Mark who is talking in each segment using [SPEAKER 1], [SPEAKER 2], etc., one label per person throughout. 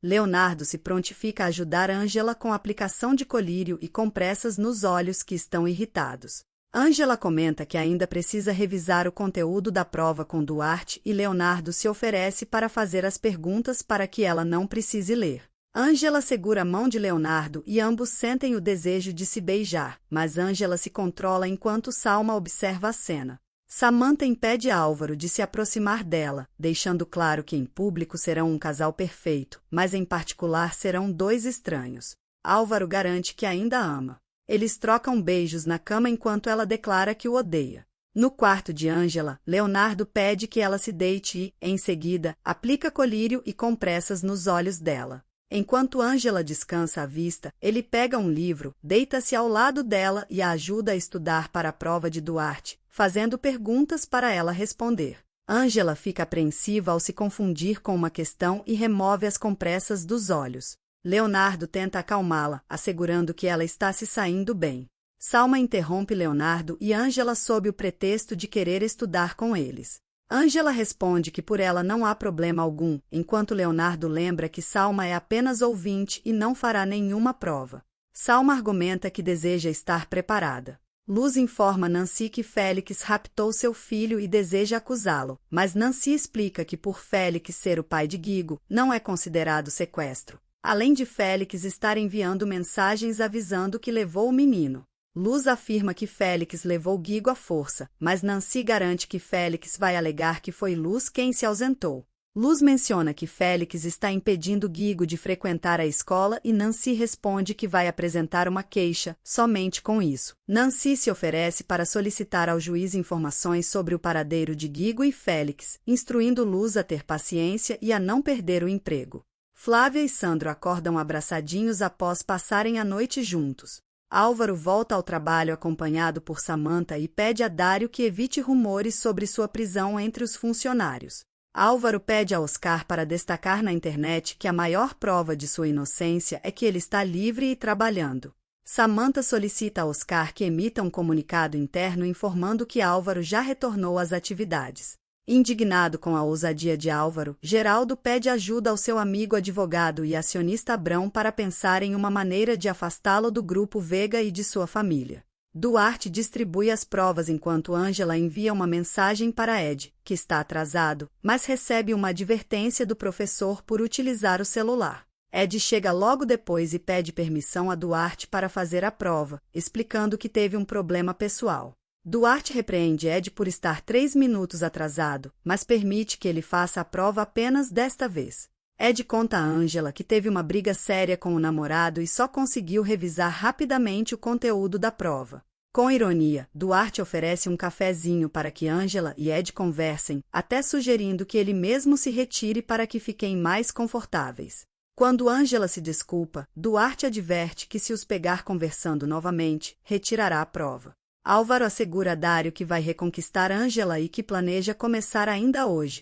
[SPEAKER 1] Leonardo se prontifica a ajudar Ângela com a aplicação de colírio e compressas nos olhos que estão irritados. Ângela comenta que ainda precisa revisar o conteúdo da prova com Duarte e Leonardo se oferece para fazer as perguntas para que ela não precise ler. Ângela segura a mão de Leonardo e ambos sentem o desejo de se beijar, mas Ângela se controla enquanto Salma observa a cena. Samantha impede Álvaro de se aproximar dela, deixando claro que em público serão um casal perfeito, mas em particular serão dois estranhos. Álvaro garante que ainda a ama. Eles trocam beijos na cama enquanto ela declara que o odeia. No quarto de Ângela, Leonardo pede que ela se deite e, em seguida, aplica colírio e compressas nos olhos dela. Enquanto Ângela descansa a vista, ele pega um livro, deita-se ao lado dela e a ajuda a estudar para a prova de Duarte, fazendo perguntas para ela responder. Ângela fica apreensiva ao se confundir com uma questão e remove as compressas dos olhos. Leonardo tenta acalmá-la, assegurando que ela está se saindo bem. Salma interrompe Leonardo e Ângela sob o pretexto de querer estudar com eles. Ângela responde que por ela não há problema algum, enquanto Leonardo lembra que Salma é apenas ouvinte e não fará nenhuma prova. Salma argumenta que deseja estar preparada. Luz informa Nancy que Félix raptou seu filho e deseja acusá-lo, mas Nancy explica que por Félix ser o pai de Guigo, não é considerado sequestro. Além de Félix estar enviando mensagens avisando que levou o menino. Luz afirma que Félix levou Guigo à força, mas Nancy garante que Félix vai alegar que foi Luz quem se ausentou. Luz menciona que Félix está impedindo Guigo de frequentar a escola e Nancy responde que vai apresentar uma queixa, somente com isso. Nancy se oferece para solicitar ao juiz informações sobre o paradeiro de Guigo e Félix, instruindo Luz a ter paciência e a não perder o emprego. Flávia e Sandro acordam abraçadinhos após passarem a noite juntos. Álvaro volta ao trabalho acompanhado por Samantha e pede a Dário que evite rumores sobre sua prisão entre os funcionários. Álvaro pede a Oscar para destacar na internet que a maior prova de sua inocência é que ele está livre e trabalhando. Samantha solicita a Oscar que emita um comunicado interno informando que Álvaro já retornou às atividades. Indignado com a ousadia de Álvaro, Geraldo pede ajuda ao seu amigo advogado e acionista Abrão para pensar em uma maneira de afastá-lo do grupo Vega e de sua família. Duarte distribui as provas enquanto Ângela envia uma mensagem para Ed, que está atrasado, mas recebe uma advertência do professor por utilizar o celular. Ed chega logo depois e pede permissão a Duarte para fazer a prova, explicando que teve um problema pessoal. Duarte repreende Ed por estar 3 minutos atrasado, mas permite que ele faça a prova apenas desta vez. Ed conta a Ângela que teve uma briga séria com o namorado e só conseguiu revisar rapidamente o conteúdo da prova. Com ironia, Duarte oferece um cafezinho para que Ângela e Ed conversem, até sugerindo que ele mesmo se retire para que fiquem mais confortáveis. Quando Ângela se desculpa, Duarte adverte que se os pegar conversando novamente, retirará a prova. Álvaro assegura a Dário que vai reconquistar Ângela e que planeja começar ainda hoje.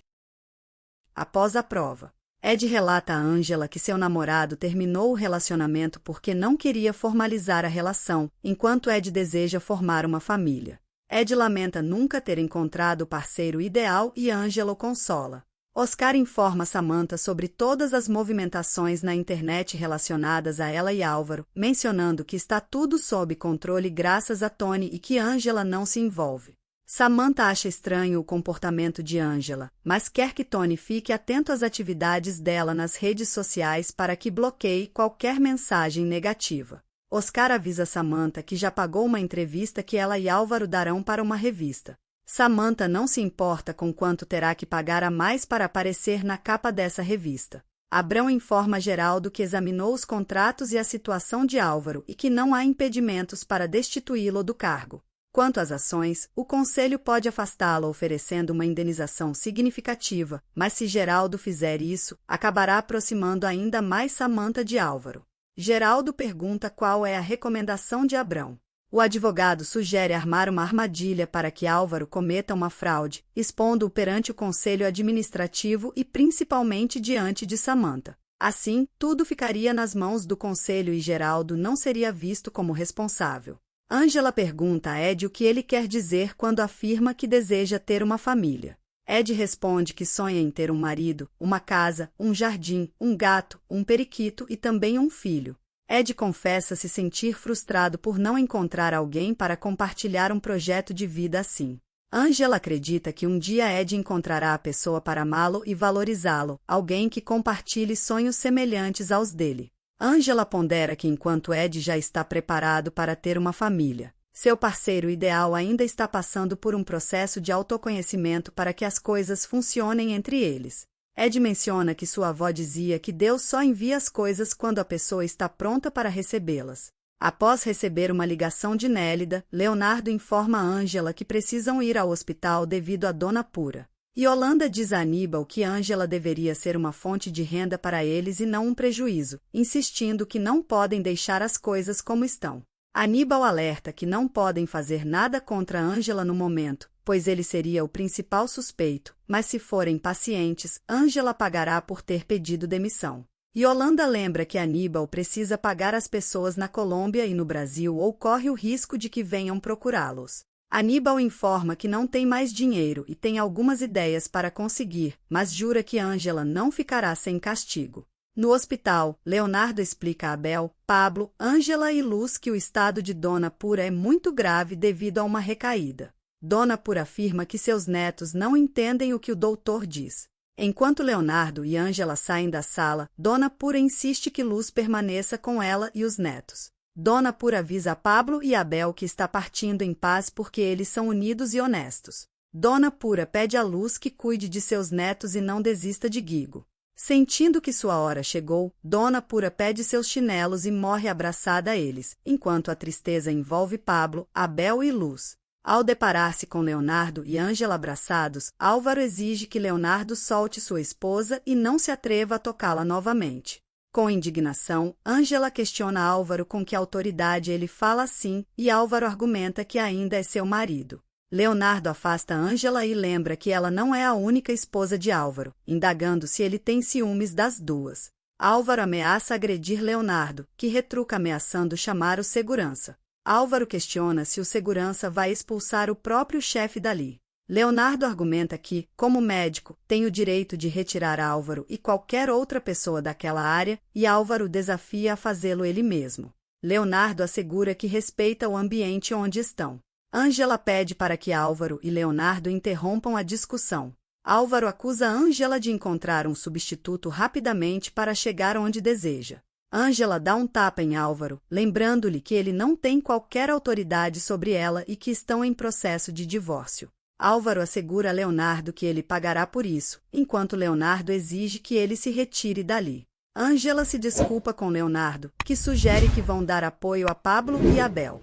[SPEAKER 1] Após a prova, Ed relata a Ângela que seu namorado terminou o relacionamento porque não queria formalizar a relação, enquanto Ed deseja formar uma família. Ed lamenta nunca ter encontrado o parceiro ideal e Ângela o consola. Oscar informa Samantha sobre todas as movimentações na internet relacionadas a ela e Álvaro, mencionando que está tudo sob controle graças a Tony e que Ângela não se envolve. Samantha acha estranho o comportamento de Ângela, mas quer que Tony fique atento às atividades dela nas redes sociais para que bloqueie qualquer mensagem negativa. Oscar avisa Samantha que já pagou uma entrevista que ela e Álvaro darão para uma revista. Samantha não se importa com quanto terá que pagar a mais para aparecer na capa dessa revista. Abrão informa Geraldo que examinou os contratos e a situação de Álvaro e que não há impedimentos para destituí-lo do cargo. Quanto às ações, o conselho pode afastá-lo oferecendo uma indenização significativa, mas se Geraldo fizer isso, acabará aproximando ainda mais Samantha de Álvaro. Geraldo pergunta qual é a recomendação de Abrão. O advogado sugere armar uma armadilha para que Álvaro cometa uma fraude, expondo-o perante o conselho administrativo e principalmente diante de Samantha. Assim, tudo ficaria nas mãos do conselho e Geraldo não seria visto como responsável. Ângela pergunta a Ed o que ele quer dizer quando afirma que deseja ter uma família. Ed responde que sonha em ter um marido, uma casa, um jardim, um gato, um periquito e também um filho. Ed confessa se sentir frustrado por não encontrar alguém para compartilhar um projeto de vida assim. Angela acredita que um dia Ed encontrará a pessoa para amá-lo e valorizá-lo, alguém que compartilhe sonhos semelhantes aos dele. Angela pondera que enquanto Ed já está preparado para ter uma família, seu parceiro ideal ainda está passando por um processo de autoconhecimento para que as coisas funcionem entre eles. Ed menciona que sua avó dizia que Deus só envia as coisas quando a pessoa está pronta para recebê-las. Após receber uma ligação de Nélida, Leonardo informa Angela que precisam ir ao hospital devido a Dona Pura. Yolanda diz a Aníbal que Angela deveria ser uma fonte de renda para eles e não um prejuízo, insistindo que não podem deixar as coisas como estão. Aníbal alerta que não podem fazer nada contra Angela no momento, pois ele seria o principal suspeito, mas se forem pacientes, Angela pagará por ter pedido demissão. Yolanda lembra que Aníbal precisa pagar as pessoas na Colômbia e no Brasil ou corre o risco de que venham procurá-los. Aníbal informa que não tem mais dinheiro e tem algumas ideias para conseguir, mas jura que Angela não ficará sem castigo. No hospital, Leonardo explica a Abel, Pablo, Angela e Luz que o estado de Dona Pura é muito grave devido a uma recaída. Dona Pura afirma que seus netos não entendem o que o doutor diz. Enquanto Leonardo e Angela saem da sala, Dona Pura insiste que Luz permaneça com ela e os netos. Dona Pura avisa a Pablo e Abel que está partindo em paz porque eles são unidos e honestos. Dona Pura pede a Luz que cuide de seus netos e não desista de Guigo. Sentindo que sua hora chegou, Dona Pura pede seus chinelos e morre abraçada a eles, enquanto a tristeza envolve Pablo, Abel e Luz. Ao deparar-se com Leonardo e Angela abraçados, Álvaro exige que Leonardo solte sua esposa e não se atreva a tocá-la novamente. Com indignação, Angela questiona Álvaro com que autoridade ele fala assim, e Álvaro argumenta que ainda é seu marido. Leonardo afasta Angela e lembra que ela não é a única esposa de Álvaro, indagando se ele tem ciúmes das duas. Álvaro ameaça agredir Leonardo, que retruca ameaçando chamar o segurança. Álvaro questiona se o segurança vai expulsar o próprio chefe dali. Leonardo argumenta que, como médico, tem o direito de retirar Álvaro e qualquer outra pessoa daquela área, e Álvaro desafia a fazê-lo ele mesmo. Leonardo assegura que respeita o ambiente onde estão. Angela pede para que Álvaro e Leonardo interrompam a discussão. Álvaro acusa Angela de encontrar um substituto rapidamente para chegar onde deseja. Angela dá um tapa em Álvaro, lembrando-lhe que ele não tem qualquer autoridade sobre ela e que estão em processo de divórcio. Álvaro assegura a Leonardo que ele pagará por isso, enquanto Leonardo exige que ele se retire dali. Angela se desculpa com Leonardo, que sugere que vão dar apoio a Pablo e Abel.